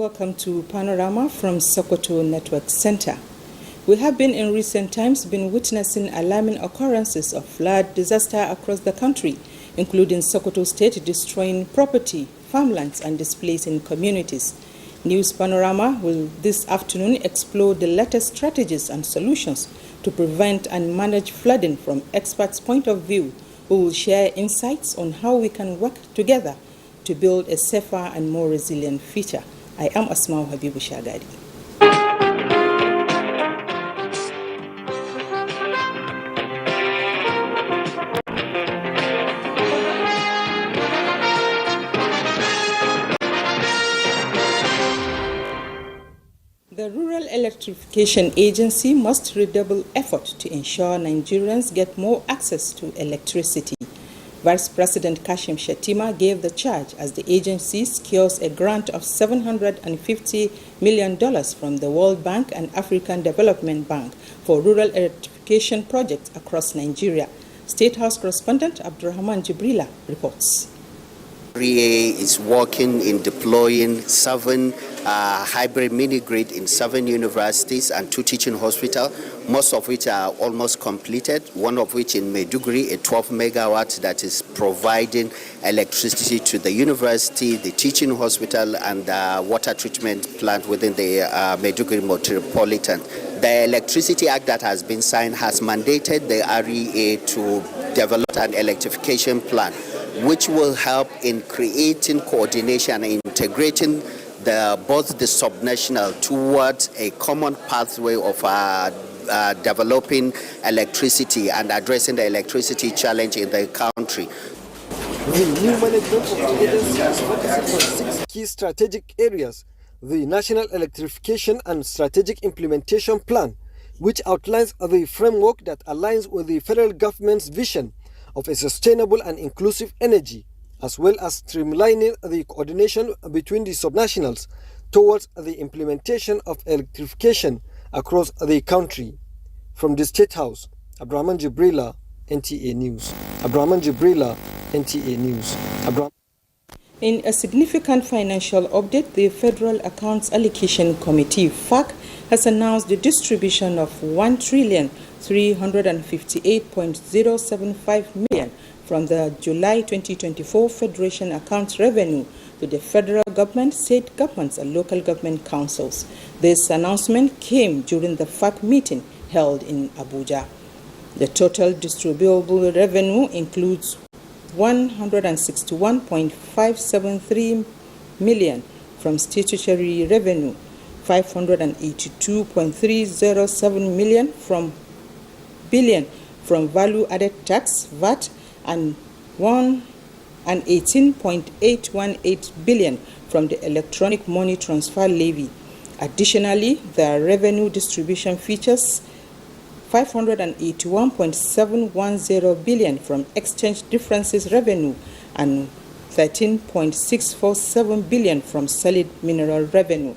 welcome to Panorama from Sokoto Network Center. We have in recent times been witnessing alarming occurrences of flood disaster across the country, including Sokoto State destroying property, farmlands and displacing communities. News Panorama will this afternoon explore the latest strategies and solutions to prevent and manage flooding from experts' point of view, who will share insights on how we can work together to build a safer and more resilient future. I am Asmau Habibu Shagadi. The Rural Electrification Agency must redouble effort to ensure Nigerians get more access to electricity. Vice President Kashim Shettima gave the charge as the agency secures a grant of $750 million from the World Bank and African Development Bank for rural electrification projects across Nigeria. State House correspondent Abdurrahman Jibrila reports. NTA is working in deploying 7 hybrid mini-grid in 7 universities and 2 teaching hospitals, most of which are almost completed, one of which in Maiduguri, a 12 megawatt that is providing electricity to the university, the teaching hospital and the water treatment plant within the Maiduguri Metropolitan. The Electricity Act that has been signed has mandated the REA to develop an electrification plan, which will help in creating coordination and integrating both the subnational towards a common pathway of developing electricity and addressing the electricity challenge in the country. The new management of the agency is focusing on 6 key strategic areas. The National Electrification and Strategic Implementation Plan, which outlines the framework that aligns with the federal government's vision of a sustainable and inclusive energy, as well as streamlining the coordination between the subnationals towards the implementation of electrification across the country. From the State House, Abdurrahman Jibrila, NTA News. Abdurrahman Jibrila, NTA News. In a significant financial update, the Federal Accounts Allocation Committee, FAC, has announced the distribution of $1,358.075 million from the July 2024 Federation Accounts revenue to the federal government, state governments, and local government councils. This announcement came during the FAC meeting held in Abuja. The total distributable revenue includes $161.573 million from statutory revenue, $582.307 billion from value-added tax (VAT), and $18.818 billion from the electronic money transfer levy. Additionally, the revenue distribution features $581.710 billion from exchange differences revenue and $13.647 billion from solid mineral revenue.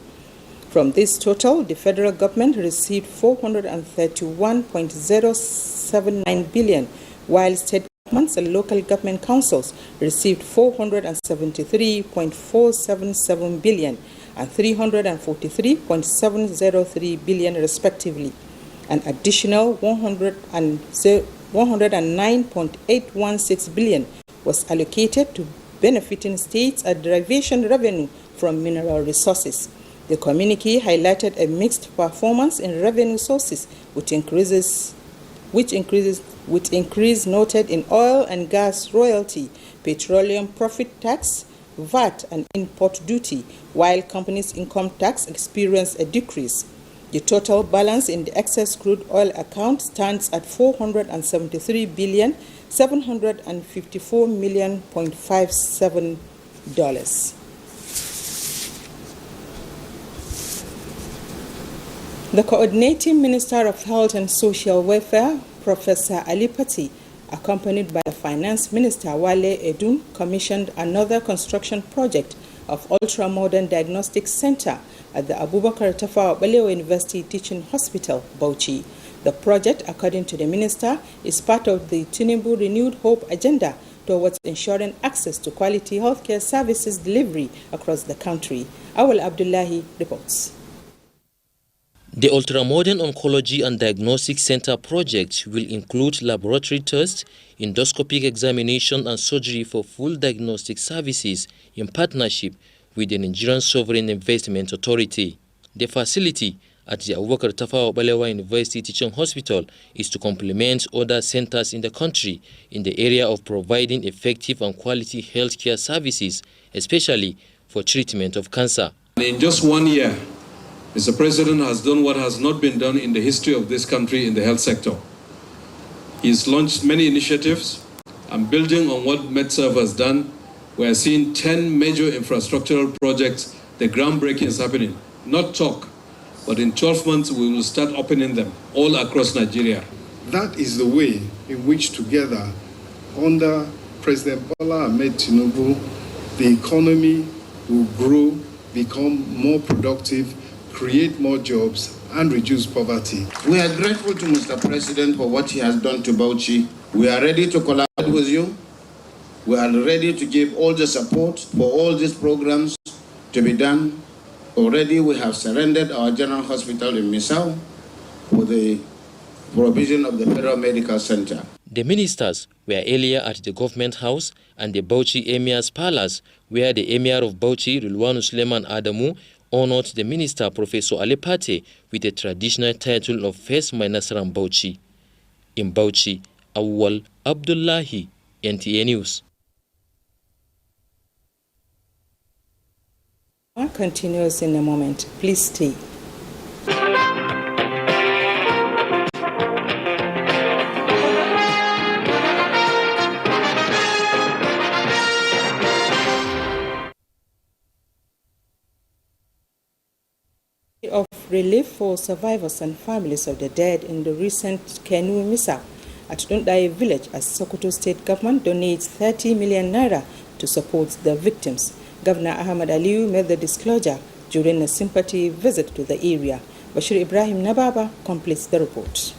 From this total, the federal government received $431.079 billion, while state governments and local government councils received $473.477 billion and $343.703 billion respectively. An additional $109.816 billion was allocated to benefiting states as derivation revenue from mineral resources. The communique highlighted a mixed performance in revenue sources, with increase noted in oil and gas royalty, petroleum profit tax, VAT, and import duty, while companies' income tax experienced a decrease. The total balance in the excess crude oil account stands at $473,754.57. The Coordinating Minister of Health and Social Welfare, Professor Ali Pati, accompanied by the Finance Minister Wale Edun, commissioned another construction project of ultra-modern diagnostic center at the Abubakar Tafawa Balewa University Teaching Hospital, Bauchi. The project, according to the minister, is part of the Tinubu Renewed Hope agenda towards ensuring access to quality healthcare services delivery across the country. Awal Abdullahi reports. The Ultramodern Oncology and Diagnostic Center project will include laboratory tests, endoscopic examination and surgery for full diagnostic services in partnership with the Nigerian Sovereign Investment Authority. The facility at the Abubakar Tafawa Balewa University Teaching Hospital is to complement other centers in the country in the area of providing effective and quality healthcare services, especially for treatment of cancer. In just 1 year, Mr. President has done what has not been done in the history of this country in the health sector. He's launched many initiatives, and building on what MedServe has done, we are seeing 10 major infrastructural projects. The groundbreaking is happening. Not talk, but in 12 months we will start opening them all across Nigeria. That is the way in which together, under President Bola Ahmed Tinubu, the economy will grow, become more productive, create more jobs, and reduce poverty. We are grateful to Mr. President for what he has done to Bauchi. We are ready to collaborate with you. We are ready to give all the support for all these programs to be done. Already we have surrendered our general hospital in Misau for the provision of the Federal Medical Center. The ministers were earlier at the government house and the Bauchi Emir's palace, where the Emir of Bauchi, Rilwanu Suleiman Adamu, honored the minister, Professor Ali Pate, with the traditional title of First Nasaran Bauchi. In Bauchi, Awal Abdullahi, NTA News. Continues in a moment. Please stay. Of relief for survivors and families of the dead in the recent Kenu mishap at Dundai village, as Sokoto state government donates 30 million naira to support the victims. Governor Ahmad Aliyu made the disclosure during a sympathy visit to the area. Bashir Ibrahim Nababa completes the report.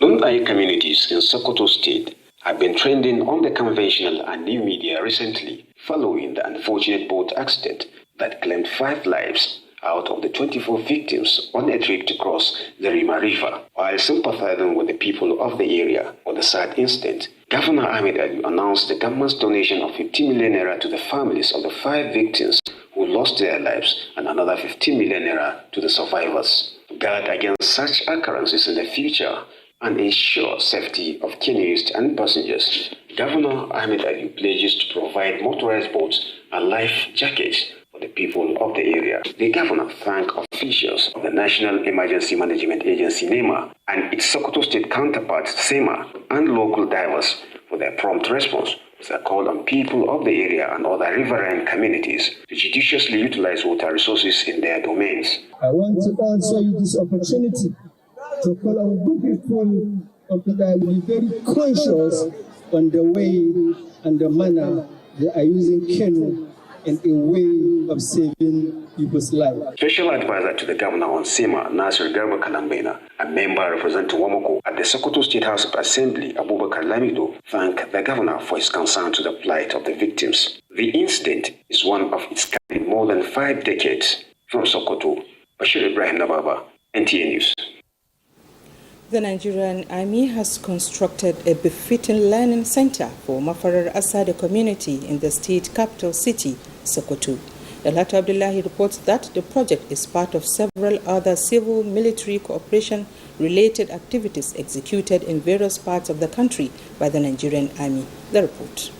Dundai communities in Sokoto state have been trending on the conventional and new media recently following the unfortunate boat accident that claimed 5 lives out of the 24 victims on a trip to cross the Rima River. While sympathizing with the people of the area for the sad incident, Governor Ahmed Ali announced the government's donation of 50 million naira to the families of the 5 victims who lost their lives and another 15 million naira to the survivors. To guard against such occurrences in the future and ensure safety of canoeists and passengers, Governor Ahmed Ali pledges to provide motorized boats and life jackets the people of the area. The governor thanked officials of the National Emergency Management Agency NEMA and its Sokoto state counterparts SEMA and local divers for their prompt response. They called on people of the area and other riverine communities to judiciously utilize water resources in their domains. I want to also use this opportunity to call on good people of the area to be very conscious on the way and the manner they are using canoe in a way of saving people's lives. Special advisor to the governor on SEMA, Nasir Garba Kalambena, a member representing Wamako at the Sokoto State House of Assembly, Abubakar Lamido, thanked the governor for his concern to the plight of the victims. The incident is one of its kind in more than 5 decades. From Sokoto, Bashir Ibrahim Nababa, NTA News. The Nigerian Army has constructed a befitting learning center for Mafarar Asada community in the state capital city, Sokoto. Dalhatu Abdullahi reports that the project is part of several other civil-military cooperation-related activities executed in various parts of the country by the Nigerian Army. The report.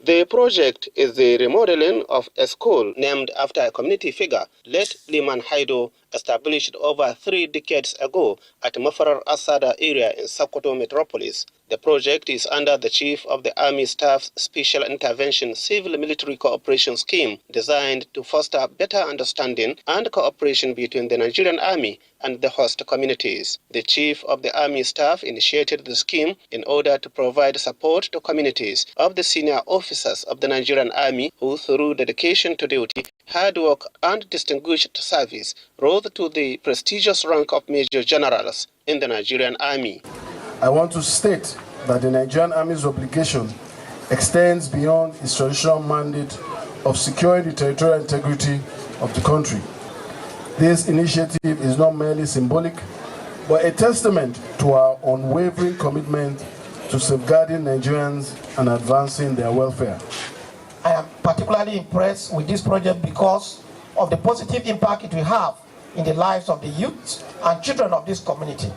The project is the remodeling of a school named after a community figure, late Liman Haido, established over 3 decades ago at Mafarar Asada area in Sokoto metropolis. The project is under the Chief of the Army Staff's Special Intervention Civil-Military Cooperation Scheme, designed to foster better understanding and cooperation between the Nigerian Army and the host communities. The Chief of the Army Staff initiated the scheme in order to provide support to communities of the senior officers of the Nigerian Army who, through dedication to duty, hard work, and distinguished service, rose to the prestigious rank of Major Generals in the Nigerian Army. I want to state that the Nigerian Army's obligation extends beyond its traditional mandate of securing the territorial integrity of the country. This initiative is not merely symbolic, but a testament to our unwavering commitment to safeguarding Nigerians and advancing their welfare. I am particularly impressed with this project because of the positive impact it will have in the lives of the youth and children of this community.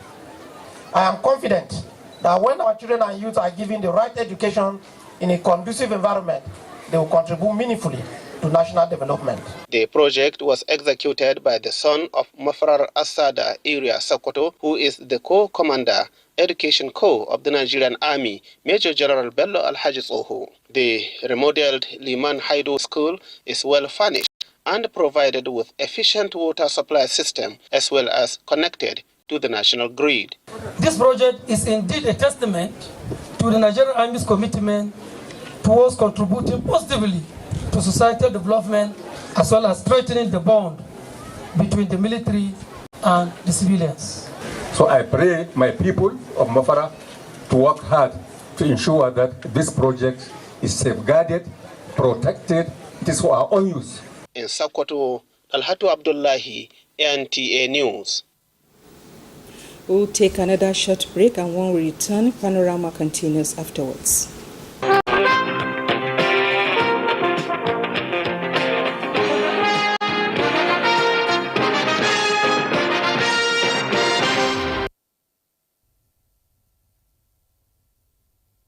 I am confident that when our children and youth are given the right education in a conducive environment, they will contribute meaningfully to national development. The project was executed by the son of Mafrar Asada area Sokoto, who is the co-commander, Education Corps of the Nigerian Army, Major General Bello Alhaji Ohu. The remodeled Liman Haido School is well furnished and provided with efficient water supply system as well as connected to the national grid. This project is indeed a testament to the Nigerian Army's commitment towards contributing positively to societal development as well as strengthening the bond between the military and the civilians. So I pray my people of Mafara to work hard to ensure that this project is safeguarded, protected. It is for our own use. In Sokoto, Alhatu Abdullahi, NTA News. We'll take another short break, and when we return, Panorama continues afterwards.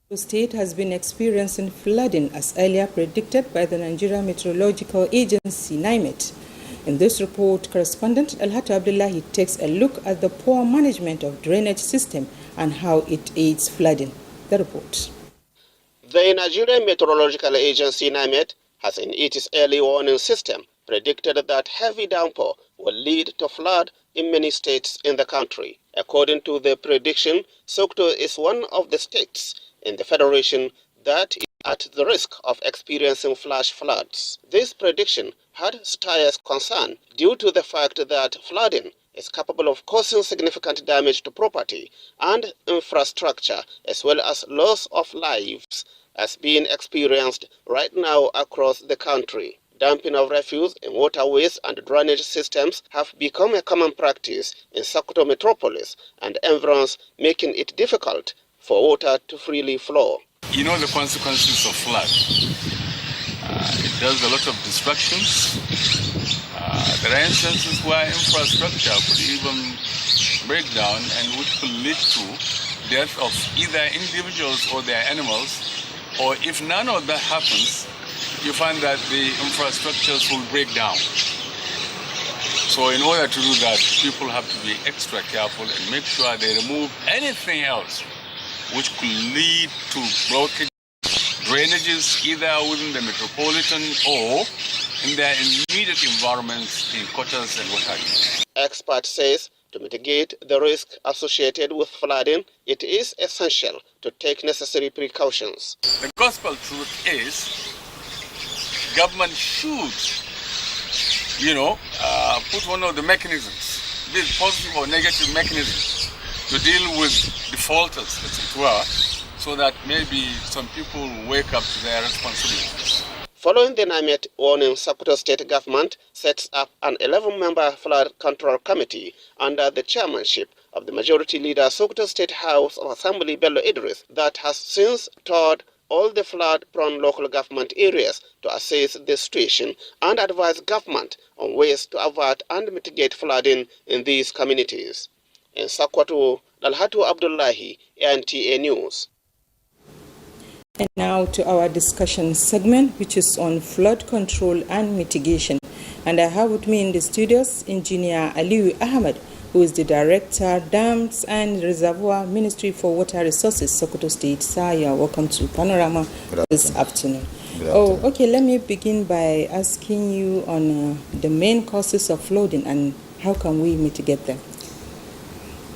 The state has been experiencing flooding as earlier predicted by the Nigerian Meteorological Agency, NIMET. In this report, correspondent Alhatu Abdullahi takes a look at the poor management of drainage system and how it aids flooding. The report. The Nigerian Meteorological Agency, NIMET, has in its early warning system predicted that heavy downpour will lead to flood in many states in the country. According to the prediction, Sokoto is one of the states in the Federation that is at the risk of experiencing flash floods. This prediction had serious concern due to the fact that flooding is capable of causing significant damage to property and infrastructure, as well as loss of lives, as being experienced right now across the country. Dumping of refuse in waterways and drainage systems have become a common practice in Sokoto metropolis and environs, making it difficult for water to freely flow. You know the consequences of flood. It does a lot of destructions. There are instances where infrastructure could even break down and which could lead to death of either individuals or their animals, or if none of that happens, you find that the infrastructures will break down. So in order to do that, people have to be extra careful and make sure they remove anything else which could lead to blockage drainages either within the metropolitan or in their immediate environments in quarters and what have you. Expert says to mitigate the risk associated with flooding, it is essential to take necessary precautions. The gospel truth is government should, put one of the mechanisms, be it positive or negative mechanisms, to deal with defaulters, as it were, so that maybe some people wake up to their responsibilities. Following the NIMET warning, Sokoto State Government sets up an 11-member flood control committee under the chairmanship of the Majority Leader, Sokoto State House of Assembly Bello Idris, that has since toured all the flood-prone local government areas to assess the situation and advise government on ways to avert and mitigate flooding in these communities. In Sokoto, Alhatu Abdullahi, NTA News. And now to our discussion segment, which is on flood control and mitigation. And I have with me in the studios Engineer Aliyu Ahmed, who is the Director, Dams and Reservoir Ministry for Water Resources, Sokoto State. Sir, you are welcome to Panorama this afternoon. Okay, let me begin by asking you on the main causes of flooding and how can we mitigate them?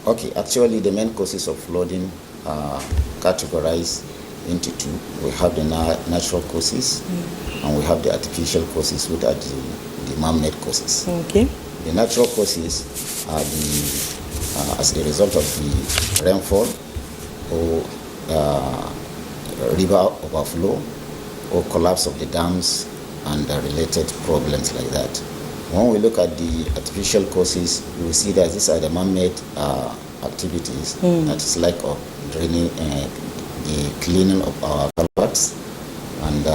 Okay, actually the main causes of flooding are categorized into two. We have the natural causes and we have the artificial causes, which are the man-made causes. Okay. The natural causes are as the result of the rainfall or river overflow or collapse of the dams and related problems like that. When we look at the artificial causes, we will see that these are the man-made activities. That is like of draining, the cleaning of our culverts and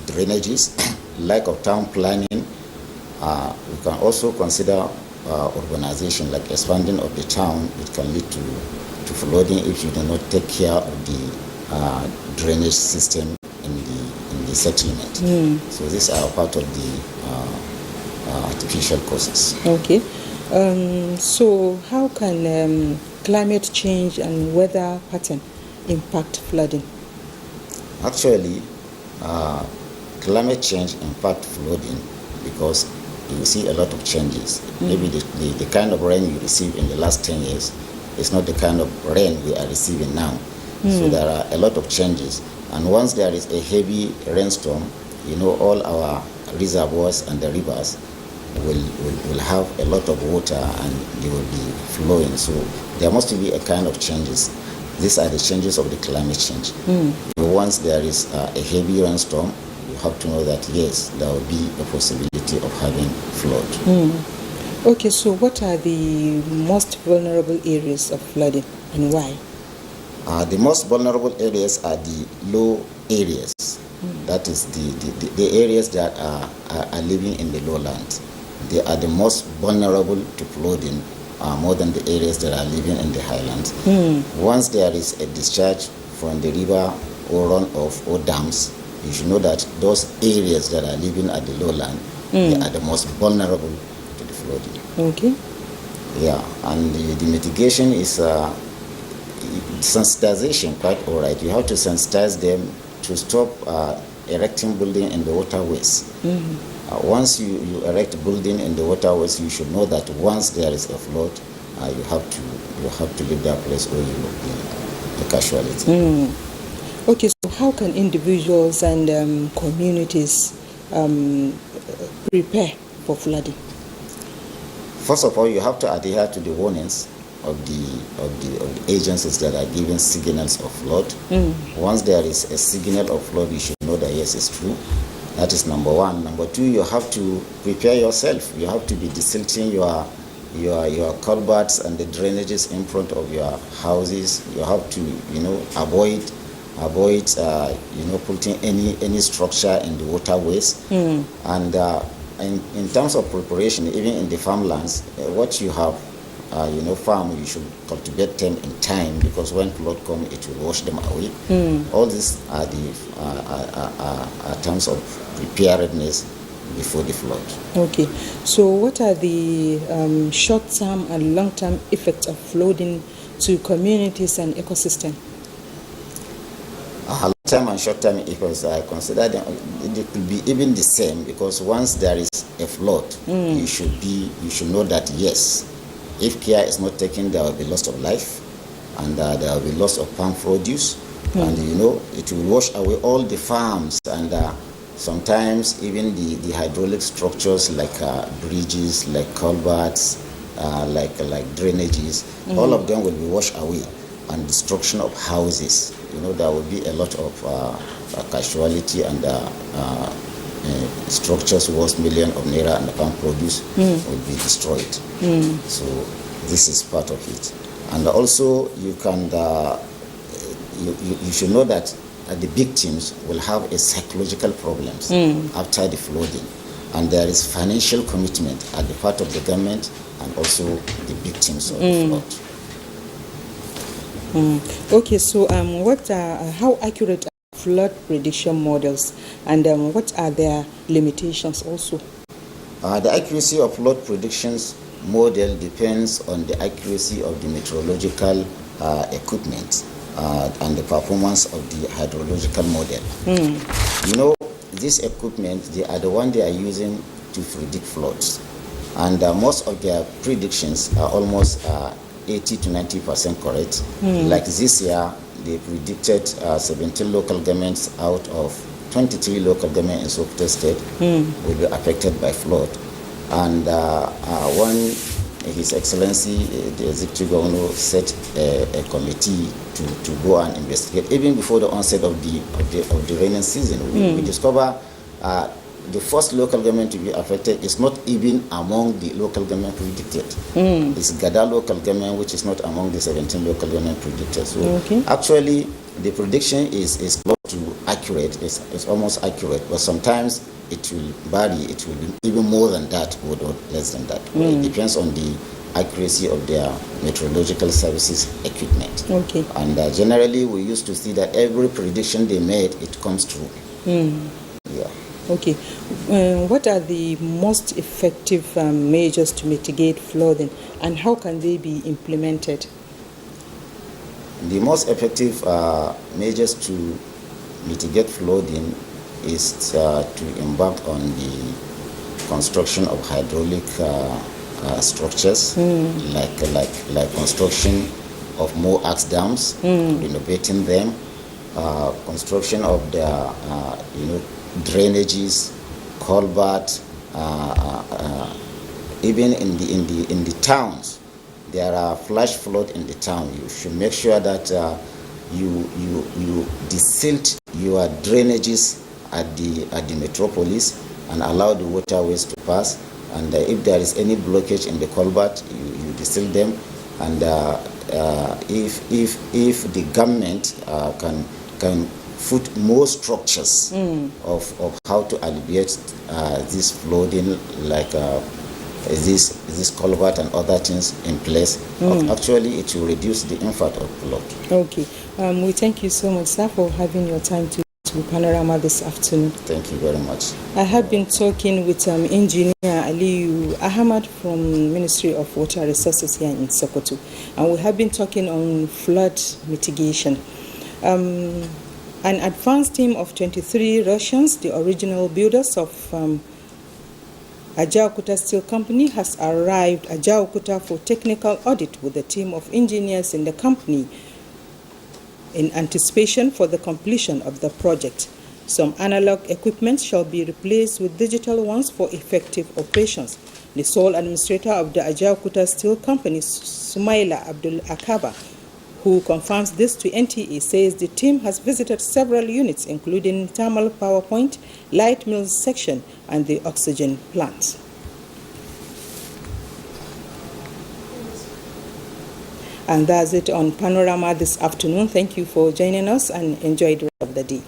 drainages, lack of town planning. We can also consider urbanization, like expanding of the town. It can lead to flooding if you do not take care of the drainage system in the settlement. So these are part of the artificial causes. Okay. So how can climate change and weather pattern impact flooding? Actually, climate change impacts flooding because you see a lot of changes. Maybe the kind of rain you receive in the last 10 years is not the kind of rain we are receiving now. So there are a lot of changes. And once there is a heavy rainstorm, all our reservoirs and the rivers will have a lot of water and they will be flowing. So there must be a kind of changes. These are the changes of the climate change. Once there is a heavy rainstorm, you have to know that yes, there will be a possibility of having flood. Okay, so what are the most vulnerable areas of flooding and why? The most vulnerable areas are the low areas. That is the areas that are living in the lowlands. They are the most vulnerable to flooding more than the areas that are living in the highlands. Once there is a discharge from the river or runoff or dams, you should know that those areas that are living at the lowland, they are the most vulnerable to the flooding. Okay. Yeah, and the mitigation is sensitization, quite all right. You have to sensitize them to stop erecting building in the waterways. Once you erect a building in the waterways, you should know that once there is a flood, you have to leave that place or you will be a casualty. Okay, so how can individuals and communities prepare for flooding? First of all, you have to adhere to the warnings of the agencies that are giving signals of flood. Once there is a signal of flood, you should know that yes, it's true. That is number one. Number two, you have to prepare yourself. You have to be desilting your culverts and the drainages in front of your houses. You have to avoid putting any structure in the waterways. And in terms of preparation, even in the farmlands, what you have farm, you should cultivate them in time because when flood comes, it will wash them away. All these are the terms of preparedness before the flood. Okay, so what are the short-term and long-term effects of flooding to communities and ecosystem? Long-term and short-term effects, I consider them, it could be even the same because once there is a flood, you should know that yes, if care is not taken, there will be loss of life, and there will be loss of farm produce, and it will wash away all the farms, and sometimes even the hydraulic structures like bridges, like culverts, like drainages, all of them will be washed away, and destruction of houses. There will be a lot of casualty and structures worth millions of naira and the farm produce will be destroyed. So this is part of it. And also you can you should know that the victims will have a psychological problems after the flooding, and there is financial commitment at the part of the government and also the victims of the flood. Okay, so how accurate are flood prediction models, and what are their limitations also? The accuracy of flood predictions model depends on the accuracy of the meteorological equipment and the performance of the hydrological model. This equipment, they are the one they are using to predict floods, and most of their predictions are almost 80 to 90% correct. Like this year, they predicted 17 local governments out of 23 local governments in Sokoto State will be affected by flood. And when His Excellency, the Executive Governor, set a committee to go and investigate, even before the onset of the rainy season, we discover the first local government to be affected is not even among the local government predicted. It's Gada local government, which is not among the 17 local government predicted. So actually, the prediction is close to accurate. It's almost accurate, but sometimes it will vary. It will be even more than that or less than that. It depends on the accuracy of their meteorological services equipment. And generally, we used to see that every prediction they made, it comes true. What are the most effective measures to mitigate flooding, and how can they be implemented? The most effective measures to mitigate flooding is to embark on the construction of hydraulic structures, like construction of more axe dams, renovating them, construction of the drainages, culvert, even in the towns. There are flash flood in the town. You should make sure that you desilt your drainages at the metropolis and allow the waterways to pass. And if there is any blockage in the culvert, you desilt them. And if the government can put more structures of how to alleviate this flooding, like this culvert and other things in place, actually it will reduce the impact of flood. We thank you so much, sir, for having your time to Panorama this afternoon. Thank you very much. I have been talking with Engineer Aliyu Ahmad from Ministry of Water Resources here in Sokoto, and we have been talking on flood mitigation. An advanced team of 23 Russians, the original builders of Ajaokuta Steel Company, has arrived at Ajaokuta for technical audit with a team of engineers in the company in anticipation for the completion of the project. Some analog equipment shall be replaced with digital ones for effective operations. The sole administrator of the Ajaokuta Steel Company, Sumaila Abdul Akaba, who confirms this to NTA, says the team has visited several units, including thermal power point, light mills section, and the oxygen plant. And that's it on Panorama this afternoon. Thank you for joining us and enjoy the rest of the day.